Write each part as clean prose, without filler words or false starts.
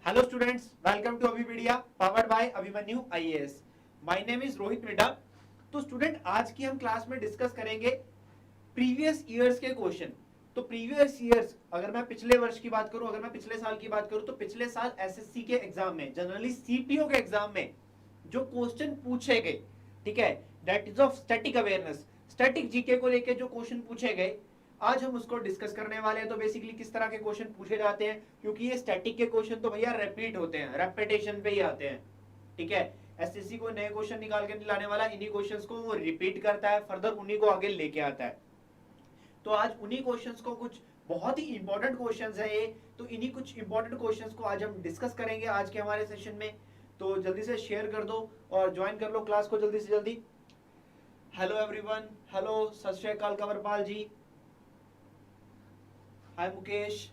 Hello students, welcome to Avipedia powered by Abhimanyu IAS. My name is Rohit मिडा. तो student आज की हम class में डिस्कस करेंगे प्रीवियस ईयर्स के क्वेश्चन. तो प्रीवियस ईयर्स अगर मैं पिछले वर्ष की बात करूं, अगर मैं पिछले साल की बात करूं, तो पिछले साल एसएससी के एग्जाम में, जनरली सीपीओ के एग्जाम में जो क्वेश्चन पूछे गए, ठीक है, that is of static awareness, static GK को लेके जो क्वेश्चन पूछे गए, आज हम उसको डिस्कस करने वाले हैं. तो बेसिकली किस तरह के क्वेश्चन पूछे जाते हैं, क्योंकि ये स्टैटिक के क्वेश्चन तो भैया रिपीट होते हैं, रेपिटेशन पे ही आते हैं. ठीक है, एसएससी को नए क्वेश्चन निकाल के नहीं लाने वाला, इन्हीं क्वेश्चंस को वो रिपीट करता है, फर्दर उन्हीं को आगे लेके आता है. तो आज उन्हीं क्वेश्चंस को, कुछ बहुत ही इंपॉर्टेंट क्वेश्चंस है ये, तो इन्हीं कुछ इंपॉर्टेंट क्वेश्चंस को आज हम डिस्कस करेंगे आज के हमारे सेशन में. तो जल्दी से शेयर कर दो और ज्वाइन कर लो क्लास को जल्दी से जल्दी. हेलो एवरीवन, हेलो, सत श्री अकाल कंवरपाल जी, हाय मुकेश.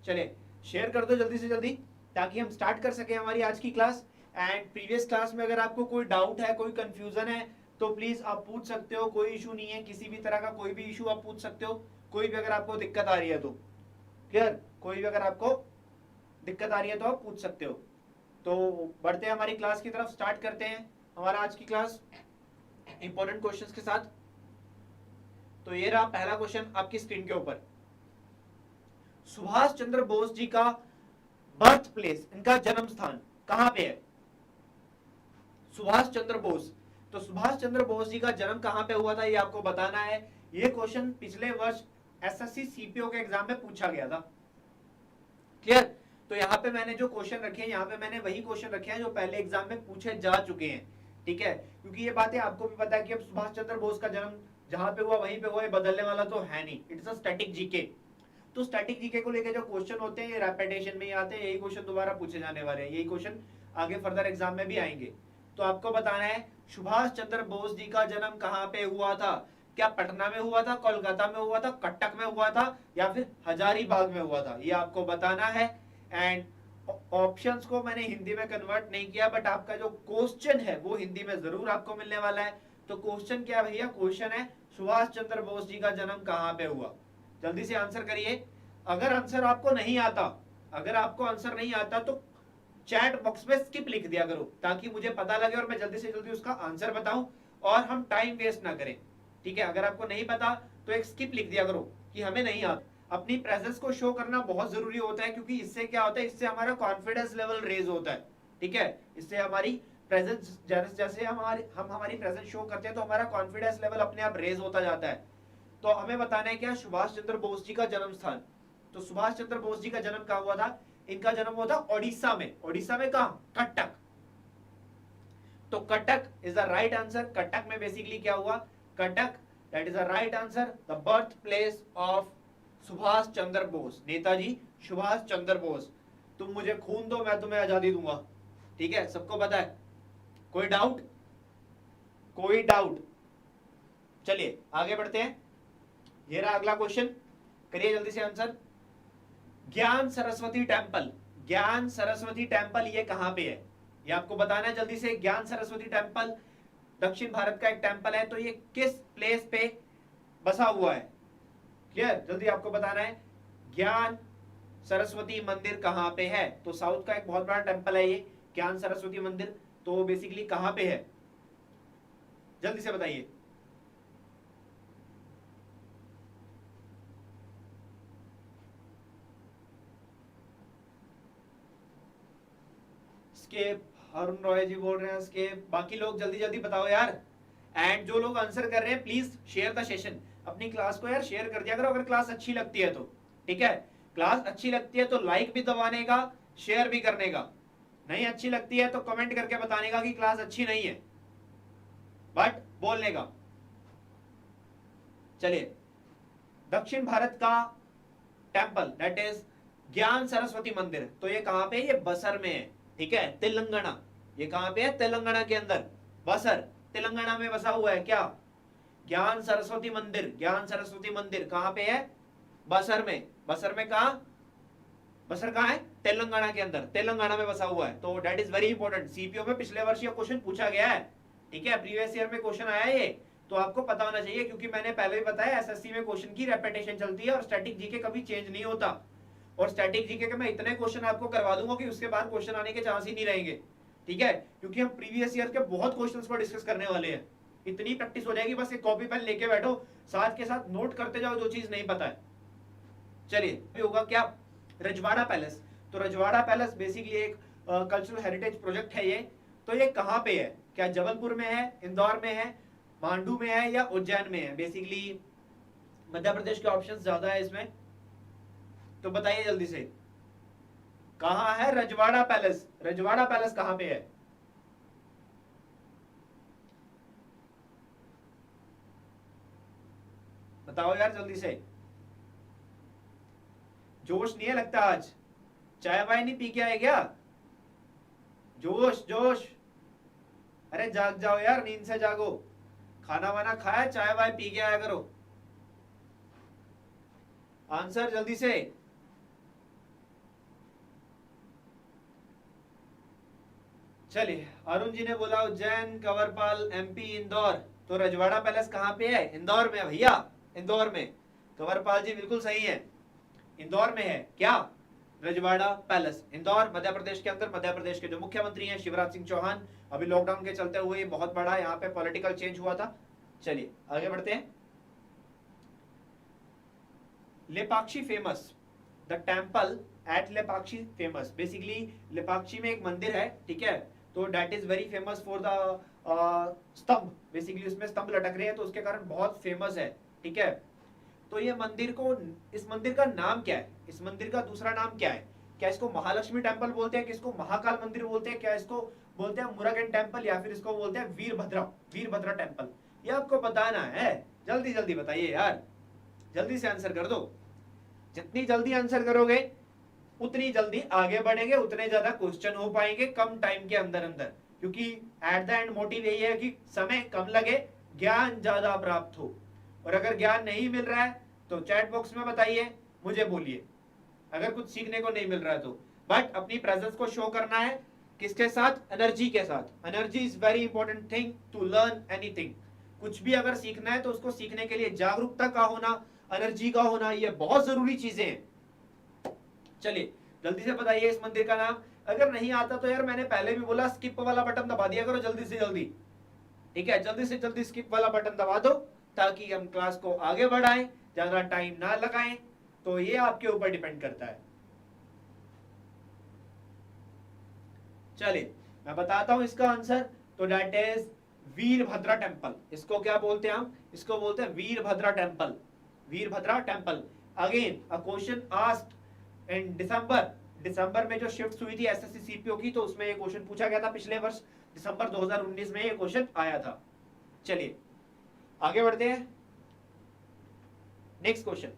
चले शेयर कर दो जल्दी से जल्दी ताकि हम स्टार्ट कर सके हमारी आज की क्लास. एंड प्रीवियस क्लास में अगर आपको कोई डाउट है, कोई कंफ्यूजन है, तो प्लीज आप पूछ सकते हो, कोई इशू नहीं है, किसी भी तरह का कोई भी इशू आप पूछ सकते हो. कोई भी अगर आपको दिक्कत आ रही है तो क्लियर, कोई भी अगर आपको दिक्कत आ रही है तो आप पूछ सकते हो. तो बढ़ते हैं हमारी क्लास की तरफ, स्टार्ट करते हैं हमारा आज की क्लास इंपॉर्टेंट क्वेश्चंस के साथ. तो ये रहा पहला क्वेश्चन आपकी स्क्रीन के ऊपर. सुभाष चंद्र बोस जी का बर्थ प्लेस, इनका जन्म स्थान कहां पे है? सुभाष चंद्र बोस. तो सुभाष चंद्र बोस जी का जन्म कहां पे हुआ था ये आपको बताना है. ये क्वेश्चन पिछले वर्ष एसएससी सीपीओ के एग्जाम में पूछा गया था. क्लियर. तो यहाँ पे मैंने जो क्वेश्चन रखे हैं, यहाँ पे मैंने वही क्वेश्चन रखे हैं जो पहले एग्जाम में पूछे जा चुके हैं. ठीक है, क्योंकि ये बातें आपको भी पता है कि अब सुभाष चंद्र बोस का जन्म जहां पे हुआ वहीं पे हुआ, बदलने वाला तो है नहीं. It's a static GK. तो स्टैटिक जीके को लेके जो क्वेश्चन होते हैं ये रेपिटेशन में ही आते हैं, यही क्वेश्चन दोबारा पूछे जाने वाले हैं, यही क्वेश्चन आगे फर्दर एग्जाम में भी आएंगे. तो आपको बताना है सुभाष चंद्र बोस जी का जन्म कहां पे हुआ था. क्या पटना में हुआ था, कोलकाता में हुआ था, कटक में हुआ था, या फिर हजारीबाग में हुआ था, ये आपको बताना है. एंड ऑप्शंस को मैंने हिंदी में कन्वर्ट नहीं किया, बट आपका जो क्वेश्चन है वो हिंदी में जरूर आपको मिलने वाला है. तो क्वेश्चन क्या भैया, क्वेश्चन है सुभाष चंद्र बोस जी का जन्म कहां पे हुआ. जल्दी से आंसर करिए. अगर आंसर आपको नहीं आता, अगर आपको आंसर नहीं आता तो चैट बॉक्स में स्किप लिख दिया करो ताकि मुझे पता लगे और मैं जल्दी से जल्दी उसका आंसर बताऊं और हम टाइम वेस्ट ना करें. ठीक है, अगर आपको नहीं पता तो एक स्किप लिख दिया करो कि हमें नहीं आता. अपनी प्रेजेंस को शो करना बहुत जरूरी होता है, क्योंकि इससे क्या होता है, इससे हमारा कॉन्फिडेंस लेवल रेज होता है. ठीक है, इससे हमारी प्रेजेंस, जैसे हम हमारी प्रेजेंस शो करते हैं तो हमारा कॉन्फिडेंस लेवल अपने आप रेज होता जाता है. तो हमें बताना है क्या, सुभाष चंद्र बोस जी का जन्म स्थान. तो सुभाष चंद्र बोस जी का जन्म कहां हुआ था? इनका जन्म हुआ था ओडिशा में. ओडिशा में कहां? कटक. तो Cuttack is the right answer. Cuttack में बेसिकली क्या हुआ, Cuttack, that is the right answer, the birth place of Subhash Chandra Bose, Netaji Subhash Chandra Bose. तुम मुझे खून दो, मैं तुम्हें आजादी दूंगा. ठीक है, सबको पता है. कोई डाउट? कोई डाउट? चलिए आगे बढ़ते हैं. ये रहा अगला क्वेश्चन, करिए जल्दी से आंसर. ज्ञान सरस्वती टेम्पल, ज्ञान सरस्वती टेम्पल ये कहां पे है, ये आपको बताना है जल्दी से. ज्ञान सरस्वती टेम्पल दक्षिण भारत का एक टेम्पल है, तो ये किस प्लेस पे बसा हुआ है? क्लियर, जल्दी आपको बताना है. ज्ञान सरस्वती मंदिर कहां पे है? तो साउथ का एक बहुत बड़ा टेम्पल है ये ज्ञान सरस्वती मंदिर. तो बेसिकली कहां पे है, जल्दी से बताइए. स्केप, अरुण रॉय जी बोल रहे हैं स्केप. बाकी लोग जल्दी जल्दी बताओ यार. एंड जो लोग आंसर कर रहे हैं प्लीज शेयर द सेशन. अपनी क्लास को यार शेयर कर दिया करो अगर क्लास अच्छी लगती है तो. ठीक है, क्लास अच्छी लगती है तो लाइक भी दबाने का, शेयर भी करने का. नहीं अच्छी लगती है तो कमेंट करके बताने का कि क्लास अच्छी नहीं है, बट बोलने का. चलिए, दक्षिण भारत का टेम्पल दैट इज ज्ञान सरस्वती मंदिर, तो ये कहां पे है? ये बसर में है. ठीक है, तेलंगाना. ये कहां पे है? तेलंगाना के अंदर, बसर, तेलंगाना में बसा हुआ है. क्या? ज्ञान सरस्वती मंदिर. ज्ञान सरस्वती मंदिर कहां पे है? बसर में. बसर में कहा? बसर कहां है? तेलंगाना के अंदर, तेलंगाना में बसा हुआ है. तो that is very important. CPO में पिछले वर्ष ये क्वेश्चन पूछा गया है. ठीक है, प्रीवियस ईयर में क्वेश्चन आया है ये, तो आपको पता होना चाहिए, क्योंकि मैंने पहले भी बताया एसएससी में क्वेश्चन की रेपिटेशन चलती है और स्टैटिक जीके कभी चेंज नहीं होता. और स्टैटिक जीके के मैं इतने क्वेश्चन आपको करवा दूंगा कि उसके बाद क्वेश्चन आने के चांस ही नहीं रहेंगे, ठीक है, क्योंकि हम प्रीवियस ईयर के बहुत क्वेश्चंस पर डिस्कस करने वाले हैं। इतनी प्रैक्टिस हो जाएगी, बस एक कॉपी पेन लेके बैठो, साथ के साथ नोट करते जाओ जो चीज नहीं पता है। चलिए होगा क्या, रजवाड़ा पैलेस। तो रजवाड़ा पैलेस बेसिकली एक कल्चरल हेरिटेज प्रोजेक्ट है ये। तो ये कहाँ पे है, क्या जबलपुर में है, इंदौर में है, मांडू में है या उज्जैन में है? बेसिकली मध्य प्रदेश के ऑप्शंस ज्यादा है इसमें, तो बताइए जल्दी से कहां है रजवाड़ा पैलेस? रजवाड़ा पैलेस कहां पे है? बताओ यार जल्दी से, जोश नहीं है लगता आज, चाय वाय नहीं पी के आए क्या? जोश जोश, अरे जाग जाओ यार, नींद से जागो, खाना वाना खाया, चाय वाय पी के आया करो। आंसर जल्दी से। चलिए, अरुण जी ने बोला उज्जैन, कंवरपाल एमपी, इंदौर। तो रजवाड़ा पैलेस कहां पे है? इंदौर में है भैया, इंदौर में। कंवरपाल जी बिल्कुल सही है, इंदौर में है क्या रजवाड़ा पैलेस? इंदौर मध्य प्रदेश के अंदर। मध्य प्रदेश के जो मुख्यमंत्री हैं शिवराज सिंह चौहान, अभी लॉकडाउन के चलते हुए बहुत बड़ा यहाँ पे पॉलिटिकल चेंज हुआ था। चलिए आगे बढ़ते हैं। Lepakshi famous, the temple at Lepakshi famous. Basically Lepakshi में एक मंदिर है, ठीक है, तो that is very famous for the स्तंभ। बेसिकली उसमें स्तंभ लटक रहे हैं तो उसके कारण बहुत फेमस है, ठीक है। तो ये मंदिर को, इस मंदिर का नाम क्या है, इस मंदिर का दूसरा नाम क्या है? क्या इसको महालक्ष्मी टेम्पल बोलते हैं, किसको महाकाल मंदिर बोलते हैं, क्या इसको बोलते हैं मुरुगन टेम्पल, या फिर इसको बोलते हैं वीरभद्रा टेम्पल? ये आपको बताना है, जल्दी जल्दी बताइए यार, जल्दी से आंसर कर दो। जितनी जल्दी आंसर करोगे उतनी जल्दी आगे बढ़ेंगे, उतने ज्यादा क्वेश्चन हो पाएंगे कम टाइम के अंदर अंदर, क्योंकि एट द एंड मोटिव यही है कि समय कम लगे, ज्ञान ज्यादा प्राप्त हो। और अगर ज्ञान नहीं मिल रहा है तो चैट बॉक्स में बताइए, मुझे बोलिए अगर कुछ सीखने को नहीं मिल रहा है तो। बट अपनी प्रेजेंस को शो करना है, किसके साथ? एनर्जी के साथ। Energy is very important thing to learn anything. कुछ भी अगर सीखना है तो उसको सीखने के लिए जागरूकता का होना, एनर्जी का होना, ये बहुत जरूरी चीजें हैं। चलिए जल्दी से बताइए इस मंदिर का नाम। अगर नहीं आता तो यार मैंने पहले भी बोला, स्किप वाला बटन दबा दिया करो जल्दी से जल्दी, ठीक है, जल्दी से जल्दी स्किप वाला बटन दबा दो ताकि हम क्लास को आगे बढ़ाएं, ज्यादा टाइम ना लगाएं। तो ये आपके ऊपर डिपेंड करता है। चलिए मैं बताता हूं इसका आंसर, तो दैट इज वीरभद्रा टेम्पल। इसको क्या बोलते हैं हम? इसको बोलते हैं Virbhadra temple, Virbhadra temple. Again a question asked in December में जो शिफ्ट हुई थी एसएससी सीपीओ की, तो उसमें ये क्वेश्चन पूछा गया था पिछले वर्ष दिसंबर 2019 में ये क्वेश्चन आया था। चलिए आगे बढ़ते हैं। नेक्स्ट क्वेश्चन,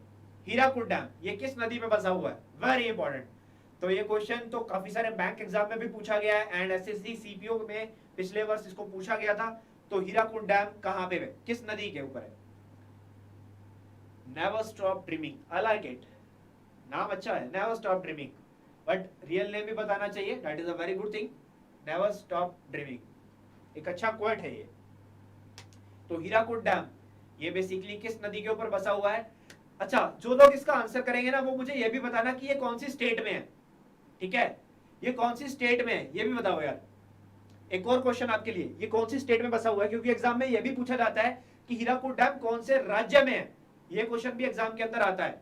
हीराकुड डैम ये किस नदी में बसा हुआ है? Very important. तो ये क्वेश्चन तो काफी सारे बैंक एग्जाम में भी पूछा गया है एंड एसएससी सीपीओ में पिछले वर्ष इसको पूछा गया था। तो हीराकुड डैम कहां पे है, किस नदी के ऊपर है? Never stop dreaming, I like it, नाम अच्छा है never stop dreaming, but real name भी बताना चाहिए, that is a very good thing. Never stop dreaming एक अच्छा क्वेट है ये। तो हीराकुड डैम ये बेसिकली किस नदी के ऊपर बसा हुआ है? अच्छा, जो लोग इसका आंसर करेंगे ना वो मुझे ये भी बताना कि ये कौन सी स्टेट में है, ठीक है, ये कौन सी स्टेट में है ये भी बताओ यार। एक और क्वेश्चन आपके लिए, ये कौन सी स्टेट में बसा हुआ है, क्योंकि एग्जाम में ये भी पूछा जाता है कि हीराकुड डैम कौन से राज्य में है, ये क्वेश्चन भी एग्जाम के अंदर आता है।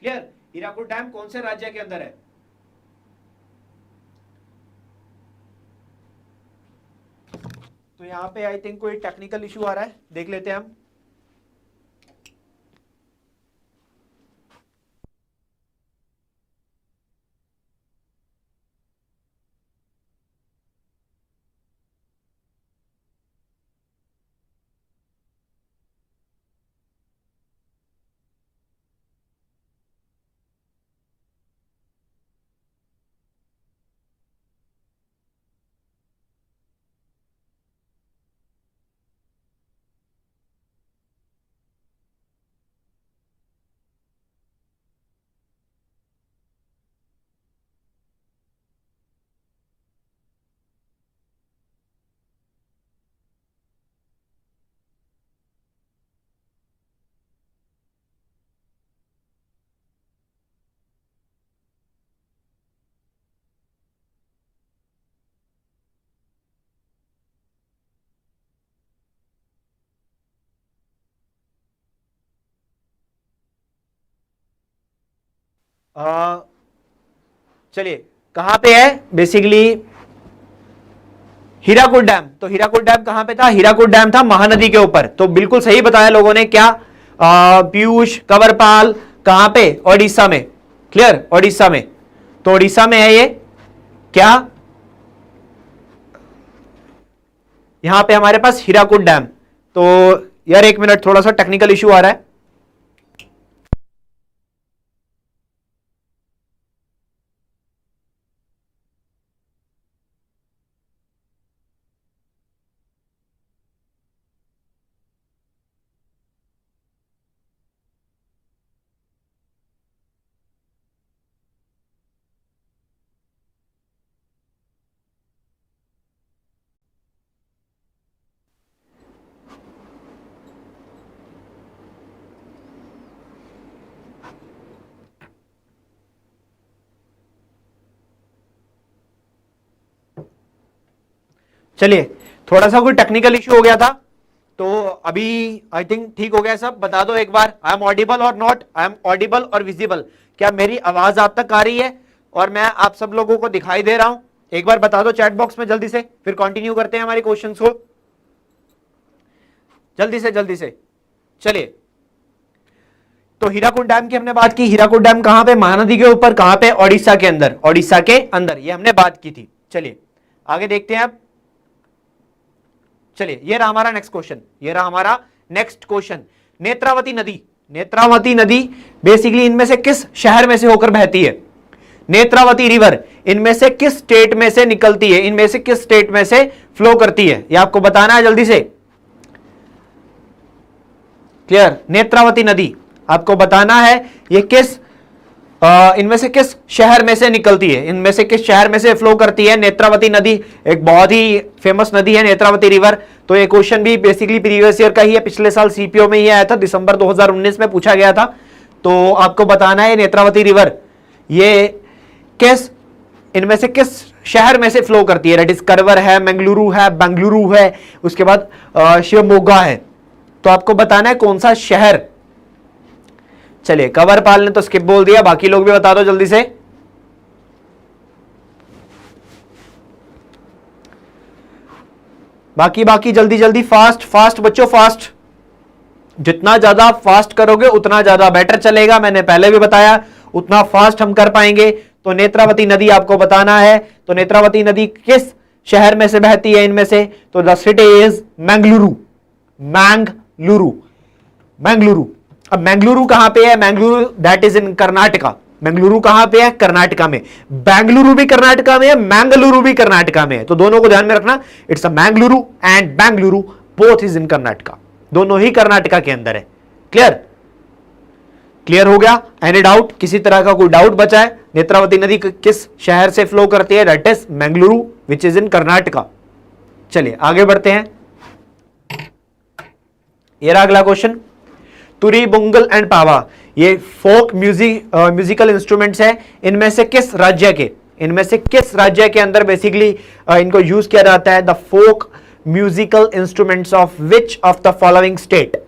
क्लियर, हीराकुड डैम कौन से राज्य के अंदर है? तो यहाँ पे आई थिंक कोई टेक्निकल इशू आ रहा है, देख लेते हैं हम। चलिए कहां पे है बेसिकली हीराकुड डैम। तो हीराकुड डैम कहां पे था? हीराकुड डैम था महानदी के ऊपर। तो बिल्कुल सही बताया लोगों ने। क्या पीयूष कंवरपाल? कहां पे? ओडिशा में। क्लियर? ओडिशा में। तो ओडिशा में है ये। क्या? यहां पे हमारे पास हीराकुड डैम। तो यार एक मिनट, थोड़ा सा टेक्निकल इश्यू आ रहा है। चलिए थोड़ा सा कोई टेक्निकल इश्यू हो गया था, तो अभी आई थिंक ठीक हो गया सब। बता दो एक बार, आई एम ऑडिबल और नॉट? आई एम ऑडिबल और विजिबल? क्या मेरी आवाज आप तक आ रही है और मैं आप सब लोगों को दिखाई दे रहा हूं? एक बार बता दो चैट बॉक्स में जल्दी से, फिर कंटिन्यू करते हैं हमारे क्वेश्चंस को। जल्दी से जल्दी से। चलिए, तो हीराकुड डैम की हमने बात की। हीराकुड डैम कहां पे? महानदी के ऊपर। कहां पे? ओडिशा के अंदर। ओडिशा के अंदर, ये हमने बात की थी। चलिए आगे देखते हैं अब। चलिए ये रहा हमारा नेक्स्ट क्वेश्चन। ये रहा हमारा नेक्स्ट क्वेश्चन। नेत्रावती नदी। नेत्रावती नदी बेसिकली इनमें से किस शहर में से होकर बहती है? नेत्रावती रिवर इनमें से किस स्टेट में से निकलती है? इनमें से किस स्टेट में से फ्लो करती है? ये आपको बताना है जल्दी से। क्लियर? नेत्रावती नदी आपको बताना है ये किस इनमें से किस शहर में से निकलती है? इनमें से किस शहर में से फ्लो करती है? नेत्रावती नदी एक बहुत ही फेमस नदी है, नेत्रावती रिवर। तो ये क्वेश्चन भी बेसिकली प्रीवियस ईयर का ही है, पिछले साल सीपीओ में ही आया था, दिसंबर 2019 में पूछा गया था। तो आपको बताना है नेत्रावती रिवर ये किस इनमें से किस शहर में से फ्लो करती है? इट इज करवर है, मंगलुरु है, बेंगलुरु है, उसके बाद शिवमोगा है। तो आपको बताना है कौन सा शहर। चलिए कंवरपाल ने तो स्किप बोल दिया, बाकी लोग भी बता दो जल्दी से। बाकी जल्दी जल्दी, फास्ट फास्ट बच्चों, फास्ट। जितना ज्यादा फास्ट करोगे उतना ज्यादा बेटर चलेगा। मैंने पहले भी बताया उतना फास्ट हम कर पाएंगे। तो नेत्रावती नदी आपको बताना है। तो नेत्रावती नदी किस शहर में से बहती है इनमें से? तो the city is Mangaluru. Mangaluru, Mangaluru. अब मंगलुरु कहां पे है? Mangaluru that is in Karnataka. Mangaluru कहां पे है? कर्नाटका में। बेंगलुरु भी कर्नाटका में है, मंगलुरु भी कर्नाटका में है। तो दोनों को ध्यान में रखना। It's a Mangaluru and Bengaluru, both is in Karnataka. दोनों ही कर्नाटका के अंदर है। क्लियर? क्लियर हो गया? Any doubt? किसी तरह का कोई डाउट बचा है? नेत्रावती नदी किस शहर से फ्लो करती है? That is Mangaluru which is in Karnataka. चलिए आगे बढ़ते हैं। ये रहा अगला क्वेश्चन। तुरी, बुंगल एंड पावा ये फोक म्यूजिकल इंस्ट्रूमेंट्स है। इनमें से किस राज्य के अंदर बेसिकली इनको यूज किया जाता है? The folk musical instruments of which of the following state?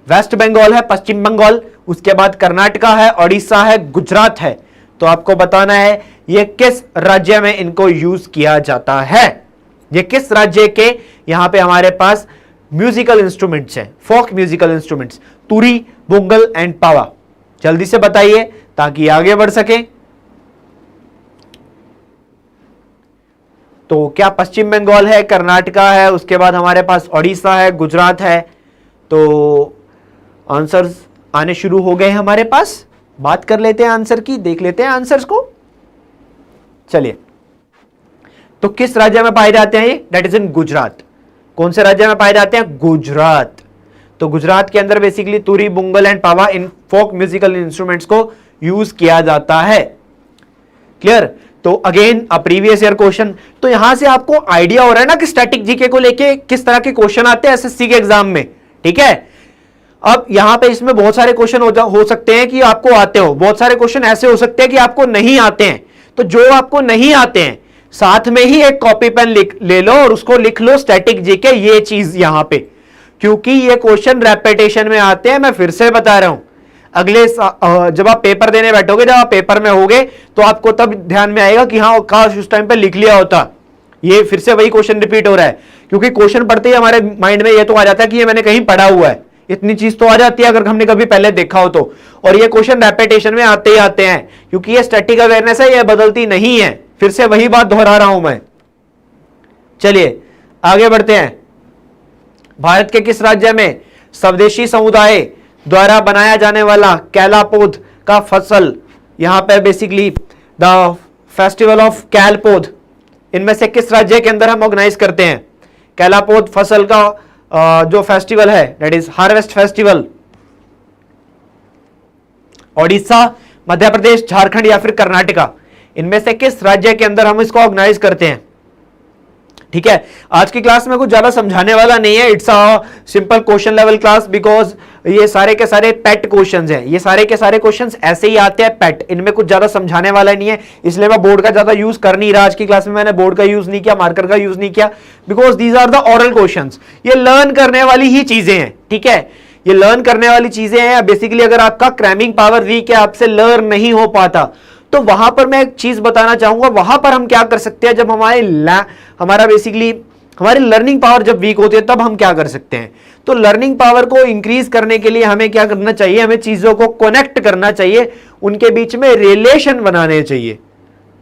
West Bengal है, पश्चिम बंगाल, उसके बाद कर्नाटका है, ओडिशा है, गुजरात है। तो आपको बताना है ये किस राज्य में इनको यूज किया जाता है। ये किस राज्य के यहां पे हमारे पास म्यूजिकल इंस्ट्रूमेंट्स हैं, फोक म्यूजिकल इंस्ट्रूमेंट्स? तुरी, बुंगल एंड पावा। जल्दी से बताइए ताकि आगे बढ़ सके। तो क्या पश्चिम बंगाल है, कर्नाटका है, उसके बाद हमारे पास ओडिशा है, गुजरात है? तो आंसर्स आने शुरू हो गए हमारे पास। बात कर लेते हैं आंसर की, देख लेते हैं आंसर्स को। चलिए, तो किस राज्य में पाए जाते हैं ये? दैट इज इन गुजरात। कौन से राज्य में पाए जाते हैं? गुजरात। तो गुजरात के अंदर basically Turi, Bungal and Pawa in folk musical instruments को यूज किया जाता है। क्लियर? तो again a previous year question. तो यहां से आपको आइडिया हो रहा है ना कि स्टैटिक जीके को लेके किस तरह के क्वेश्चन आते हैं एसएससी के एग्जाम में। ठीक है, अब यहां पे इसमें बहुत सारे क्वेश्चन हो सकते हैं कि आपको आते हो, बहुत सारे क्वेश्चन ऐसे हो सकते हैं कि आपको नहीं आते हैं। तो जो आपको नहीं आते हैं साथ में ही एक कॉपी पेन ले लो और उसको लिख लो स्टैटिक जीके ये चीज यहां पे, क्योंकि ये क्वेश्चन रेपिटेशन में आते हैं। मैं फिर से बता रहा हूं, जब आप पेपर देने बैठोगे, जब आप पेपर में होगे, तो आपको तब ध्यान में आएगा कि हाँ काश उस टाइम पे लिख लिया होता। ये फिर से वही क्वेश्चन रिपीट हो रहा है, क्योंकि क्वेश्चन पढ़ते ही हमारे माइंड में ये तो आ जाता है कि ये मैंने कहीं पढ़ा हुआ है। इतनी चीज तो आ जाती है अगर हमने कभी पहले देखा हो तो। और ये क्वेश्चन रेपिटेशन में आते ही आते हैं, क्योंकि ये स्टैटिक अवेयरनेस है, ये बदलती नहीं है। फिर से वही बात दोहरा रहा हूं मैं। चलिए आगे बढ़ते हैं। भारत के किस राज्य में स्वदेशी समुदाय द्वारा बनाया जाने वाला कैला पौध का फसल, यहां पे बेसिकली द फेस्टिवल ऑफ कैल पौध, इनमें से किस राज्य के अंदर हम ऑर्गेनाइज करते हैं कैला पौध फसल का जो फेस्टिवल है, that is harvest festival? Odisha, Madhya Pradesh, Jharkhand या फिर कर्नाटका, इनमें से किस राज्य के अंदर हम इसको ऑर्गेनाइज करते हैं? ठीक है, आज की क्लास में कुछ ज्यादा समझाने वाला नहीं है, it's a simple question level class, because ये सारे के सारे पेट क्वेश्चंस हैं, ये सारे के सारे क्वेश्चंस ऐसे ही आते हैं पेट, इनमें कुछ ज्यादा समझाने वाला नहीं है, इसलिए मैं बोर्ड का ज्यादा यूज कर नहीं रहा। आज की क्लास में मैंने बोर्ड का यूज नहीं किया, मार्कर का यूज नहीं किया, because these are the oral questions, ये लर्न करने वाली ही चीजें हैं। ठीक है, ये लर्न करने वाली चीजें हैं। बेसिकली अगर आपका क्रैमिंग पावर वीक है, आपसे लर्न नहीं हो पाता, तो वहां पर मैं एक चीज बताना चाहूंगा, वहां पर हम क्या कर सकते हैं, जब हमारा बेसिकली हमारी लर्निंग पावर जब वीक होती है, तब हम क्या कर सकते हैं? तो लर्निंग पावर को इंक्रीज करने के लिए हमें क्या करना चाहिए? हमें चीजों को कनेक्ट करना चाहिए, उनके बीच में रिलेशन बनाने चाहिए।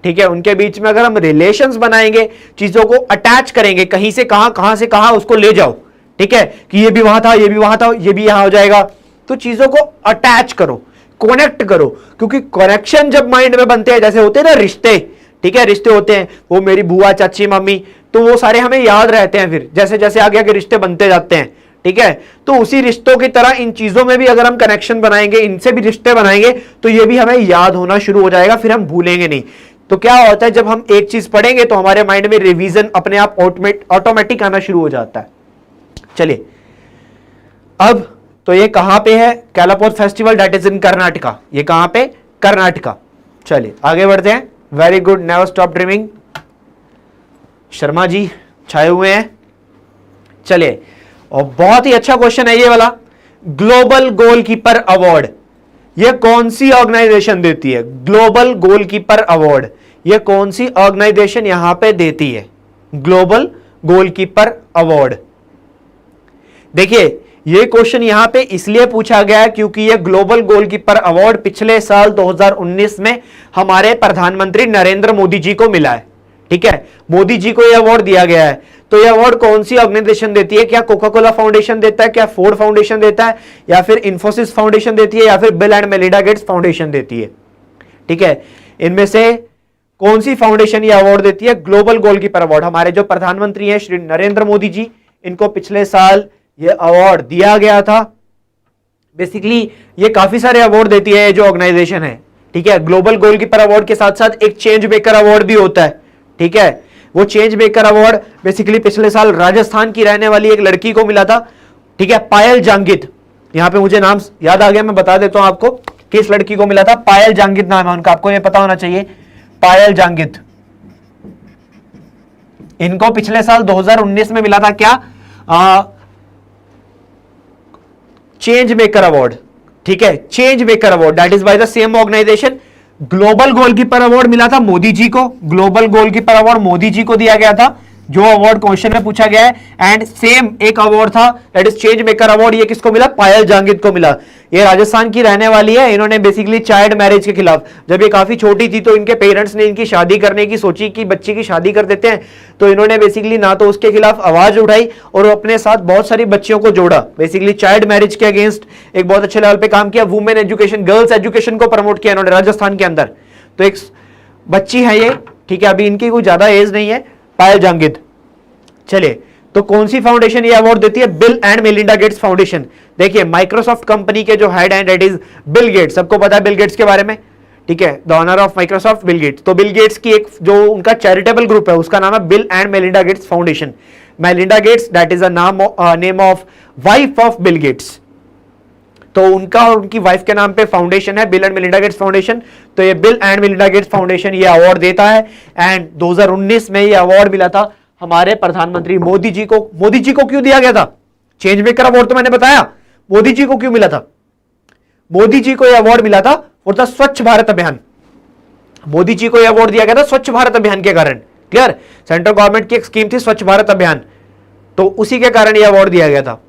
ठीक है, उनके बीच में अगर हम रिलेशंस बनाएंगे, चीजों को अटैच करेंगे, कहीं से कहां से कहां उसको ले जाओ, ठीक है, कि ये भी वहां था, ये भी वहां था, ये भी यहां हो जाएगा, तो चीजों को अटैच करो, कनेक्ट करो, क्योंकि कनेक्शन जब माइंड में बनते हैं, जैसे होते हैं ना रिश्ते, ठीक है, रिश्ते होते हैं, वो मेरी बुआ, चाची, मम्मी, तो वो सारे हमें याद रहते हैं, फिर जैसे जैसे आगे आगे रिश्ते बनते जाते हैं। ठीक है, तो उसी रिश्तों की तरह इन चीजों में भी अगर हम कनेक्शन बनाएंगे, इनसे भी रिश्ते बनाएंगे, तो ये भी हमें याद होना शुरू हो जाएगा, फिर हम भूलेंगे नहीं। तो क्या होता है, जब हम एक चीज पढ़ेंगे तो हमारे माइंड में रिवीजन अपने आप ऑटोमेटिक आना शुरू हो जाता है। चलिए, अब तो ये कहां पे है? Kaila Podh festival, that is in Karnataka. ये कहां पे? कर्नाटका। चलिए आगे बढ़ते हैं। Very good, never stop dreaming. Sharma ji छाए हुए हैं। चलिए, और बहुत ही अच्छा क्वेश्चन है ये वाला, ग्लोबल गोलकीपर अवार्ड ये कौन सी ऑर्गेनाइजेशन देती है? ग्लोबल गोलकीपर अवार्ड ये कौन सी ऑर्गेनाइजेशन यहां पे देती है? Global goalkeeper award. देखिए, ये क्वेश्चन यहां पे इसलिए पूछा गया है क्योंकि ये ग्लोबल गोलकीपर अवार्ड पिछले साल 2019 में हमारे प्रधानमंत्री नरेंद्र मोदी जी को मिला है। ठीक है, मोदी जी को यह अवार्ड दिया गया है। तो यह अवार्ड कौन सी ऑर्गेनाइजेशन देती है? क्या कोका कोला फाउंडेशन देता है, क्या फोर्ड फाउंडेशन देता है, या फिर इंफोसिस फाउंडेशन देती है, या फिर bill and Melinda Gates foundation देती है? ठीक है, इनमें से कौन सी फाउंडेशन यह अवार्ड देती है? Global goalkeeper award. हमारे जो प्रधानमंत्री हैं श्री नरेंद्र मोदी जी, इनको पिछले साल यह अवार्ड दिया गया था। बेसिकली ये काफी सारे अवार्ड देती है जो ऑर्गेनाइजेशन है। ठीक है, ग्लोबल गोलकीपर अवार्ड के साथ साथ एक चेंज मेकर अवार्ड भी होता है। ठीक है, वो चेंज मेकर अवार्ड बेसिकली पिछले साल राजस्थान की रहने वाली एक लड़की को मिला था। ठीक है, पायल जांगित, यहां पे मुझे नाम याद आ गया, मैं बता देता हूं आपको किस लड़की को मिला था। पायल जांगित नाम है उनका, आपको ये पता होना चाहिए, पायल जांगित। इनको पिछले साल 2019 में मिला था क्या? Change maker award. ठीक है, change maker award, that is by the same organisation. Global goalkeeper award मिला था मोदी जी को, global goalkeeper award Modi ji को दिया गया था, जो अवार्ड क्वेश्चन में पूछा गया है। एंड सेम एक अवार्ड था, that is change maker award, ये किसको मिला? पायल जांगित को मिला। ये राजस्थान की रहने वाली है। इन्होंने बेसिकली चाइल्ड मैरिज के खिलाफ, जब ये काफी छोटी थी तो इनके पेरेंट्स ने इनकी शादी करने की सोची कि बच्ची की शादी कर देते हैं, तो इन्होंने बेसिकली ना तो उसके खिलाफ आवाज उठाई और अपने साथ बहुत सारी बच्चियों को जोड़ा। बेसिकली चाइल्ड मैरिज के अगेंस्ट एक बहुत अच्छे लेवल पे काम किया। वुमेन एजुकेशन, गर्ल्स एजुकेशन को प्रमोट किया इन्होंने राजस्थान के अंदर। तो एक बच्ची है ये, ठीक है, अभी इनकी कोई ज्यादा एज नहीं है, पायल जांगित। चलिए, तो कौन सी फाउंडेशन ये अवार्ड देती है? Bill and Melinda Gates foundation. देखिए, माइक्रोसॉफ्ट कंपनी के जो head and that is Bill Gates, सबको पता है बिल गेट्स के बारे में। ठीक है, the honour of Microsoft Bill Gates. तो बिल गेट्स की एक जो उनका चैरिटेबल ग्रुप है उसका नाम है bill and Melinda Gates foundation. Melinda Gates that is a name of wife of bill Gates. तो उनका और उनकी वाइफ के नाम पे फाउंडेशन है bill and Melinda Gates foundation. तो ये bill and Melinda Gates foundation ये अवार्ड देता है। एंड 2019 में ये अवार्ड मिला था हमारे प्रधानमंत्री मोदी जी को। मोदी जी को क्यों दिया गया था? चेंज मेकर अवार्ड तो मैंने बताया, मोदी जी को क्यों मिला था? मोदी जी को यह अवार्ड मिला था फॉर द स्वच्छ भारत अभियान। मोदी जी को यह अवार्ड दिया गया था स्वच्छ भारत अभियान के कारण। क्लियर? सेंट्रल गवर्नमेंट की एक स्कीम थी स्वच्छ भारत अभियान, तो उसी के कारण यह अवार्ड दिया गया था।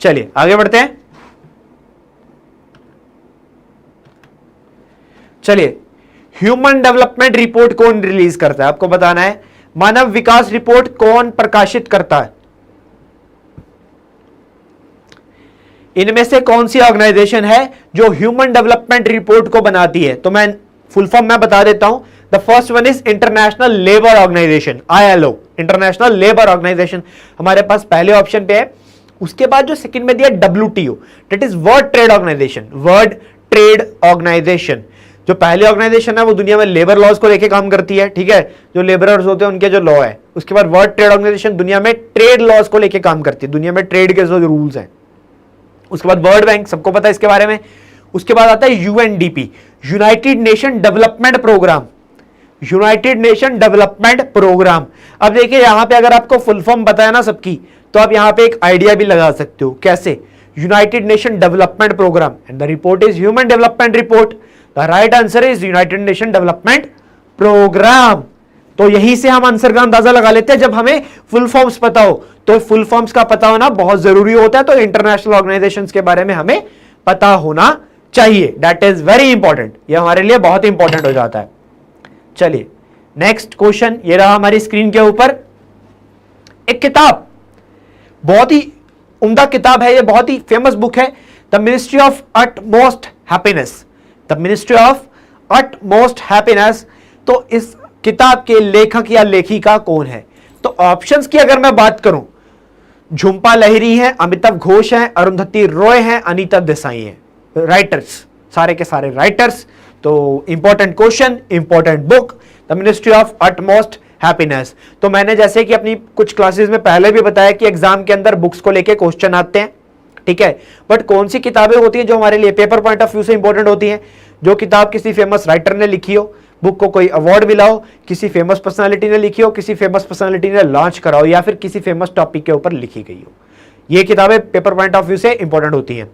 चलिए आगे बढ़ते हैं। चलिए, ह्यूमन डेवलपमेंट रिपोर्ट कौन रिलीज करता है? आपको बताना है। मानव विकास रिपोर्ट कौन प्रकाशित करता है? इनमें से कौन सी ऑर्गेनाइजेशन है जो ह्यूमन डेवलपमेंट रिपोर्ट को बनाती है? तो मैं फुल फॉर्म मैं बता देता हूं। The first one is International Labour Organisation, ILO, International Labour Organisation हमारे पास पहले ऑप्शन पे है। उसके बाद जो सेकंड में दिया WTO, that is World Trade Organisation. World Trade Organisation जो पहली ऑर्गेनाइजेशन है वो दुनिया में लेबर लॉज को लेके काम करती है, ठीक है, जो लेबरर्स होते हैं उनके जो लॉ है। उसके बाद वर्ल्ड ट्रेड ऑर्गेनाइजेशन दुनिया में ट्रेड लॉज को लेके काम करती है, दुनिया में ट्रेड के जो रूल्स हैं। उसके बाद वर्ल्ड बैंक, सबको पता है इसके बारे में। उसके बाद आता है UNDP, United Nation Development Programme. United Nation Development Programme. अब देखिए यहां पे अगर आपको फुल फॉर्म बताया ना सबकी, तो आप यहां पे एक आइडिया भी लगा सकते हो। कैसे? United Nation Development Programme and the report is Human Development Report. The right answer is United Nation Development Programme. तो यहीं से हम आंसर का अंदाजा लगा लेते हैं जब हमें फुल फॉर्म्स पता हो। तो फुल फॉर्म्स का पता होना बहुत जरूरी होता है, तो इंटरनेशनल ऑर्गेनाइजेशंस के बारे में हमें पता होना चाहिए। दैट इज वेरी इंपॉर्टेंट, ये हमारे लिए बहुत इंपॉर्टेंट हो जाता है। चलिए नेक्स्ट क्वेश्चन, ये रहा हमारी स्क्रीन के ऊपर। एक किताब, बहुत ही उम्दा किताब है, ये बहुत ही फेमस बुक है, the ministry of utmost happiness. The ministry of utmost happiness. तो इस किताब के लेखक या लेखिका कौन है? तो ऑप्शंस की अगर मैं बात करूं, झुंपा लाहिरी है, अमिताभ घोष है, अरुंधति रॉय है, अनीता देसाई है। राइटर्स, सारे के सारे राइटर्स। तो important question, important book, the ministry of utmost happiness. तो मैंने जैसे कि अपनी कुछ क्लासेस में पहले भी बताया कि एग्जाम के अंदर बुक्स को लेके क्वेश्चन आते हैं, ठीक है, बट कौन सी किताबें होती हैं जो हमारे लिए पेपर पॉइंट ऑफ व्यू से इंपॉर्टेंट होती हैं? जो किताब किसी फेमस राइटर ने लिखी हो, बुक को कोई अवार्ड मिला हो, किसी फेमस पर्सनालिटी ने लिखी हो, किसी फेमस पर्सनालिटी ने लॉन्च करा हो, या फिर किसी फेमस टॉपिक के ऊपर लिखी गई हो। ये किताबें पेपर पॉइंट ऑफ व्यू से इंपॉर्टेंट होती हैं।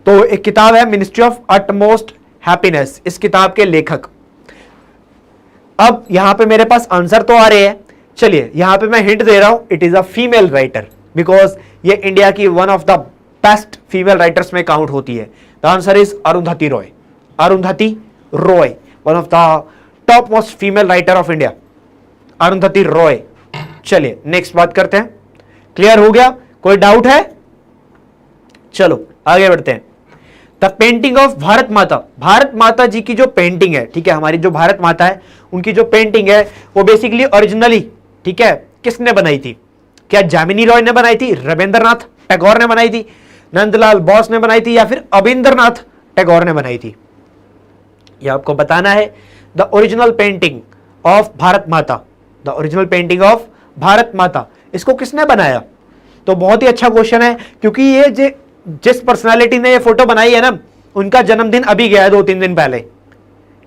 तो एक किताब है मिनिस्ट्री ऑफ अटमोस्ट हैप्पीनेस, इस किताब के लेखक। अब यहां पे मेरे पास आंसर तो आ रहे हैं। चलिए यहां पे मैं हिंट दे रहा हूं, it is a female writer, because ये इंडिया की one of the best female writers में काउंट होती है। The answer is Arundhati Roy. Arundhati Roy, one of the top most female writer of India, Arundhati Roy. चलिए नेक्स्ट बात करते हैं। क्लियर हो गया? कोई डाउट है? चलो आगे बढ़ते हैं। द पेंटिंग ऑफ भारत माता, भारत माता जी की जो पेंटिंग है, ठीक है, हमारी जो भारत माता है उनकी जो पेंटिंग है वो बेसिकली ओरिजिनली, ठीक है, किसने बनाई थी? क्या जामिनी रॉय ने बनाई थी, रविंद्रनाथ टैगोर ने बनाई थी, नंदलाल बोस ने बनाई थी, या फिर अविंद्रनाथ टैगोर ने बनाई थी? ये आपको बताना है। The original painting of Bharat Mata, the original painting of Bharat Mata, इसको किसने बनाया? तो बहुत ही अच्छा क्वेश्चन है, क्योंकि ये जिस पर्सनालिटी ने ये फोटो बनाई है ना, उनका जन्मदिन अभी गया है 2-3 दिन पहले,